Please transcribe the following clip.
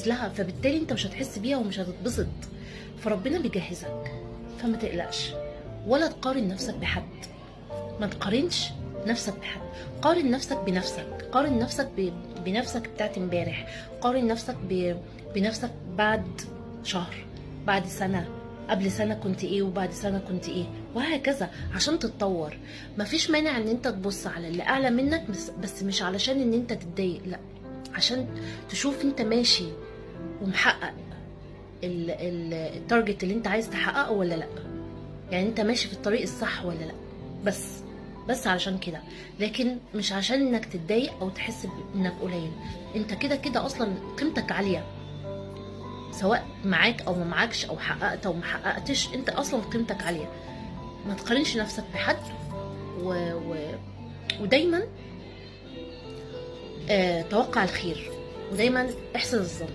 لها، فبالتالي انت مش هتحس بيها ومش هتتبسط. فربنا بيجهزك، فما تقلقش ولا تقارن نفسك بحد. ما تقارنش نفسك بحد، قارن نفسك بنفسك، قارن نفسك بنفسك بتاعت امبارح، قارن نفسك بنفسك بعد شهر، بعد سنة، قبل سنة كنت ايه وبعد سنة كنت ايه، وهكذا عشان تتطور. مفيش مانع ان انت تبص على اللي اعلى منك، بس مش علشان ان انت تتضايق، لا، عشان تشوف انت ماشي ومحقق التارجت اللي انت عايز تحققه ولا لا، يعني انت ماشي في الطريق الصح ولا لا. بس علشان كده، لكن مش عشان انك تتضايق او تحس انك قليل. انت كده كده اصلا قيمتك عالية، سواء معاك او ما معاكش، او حققت او ما حققتش، انت اصلا قيمتك عالية. ما تقارنش نفسك بحد، و... و... ودايما توقع الخير، ودايما احسن الظن.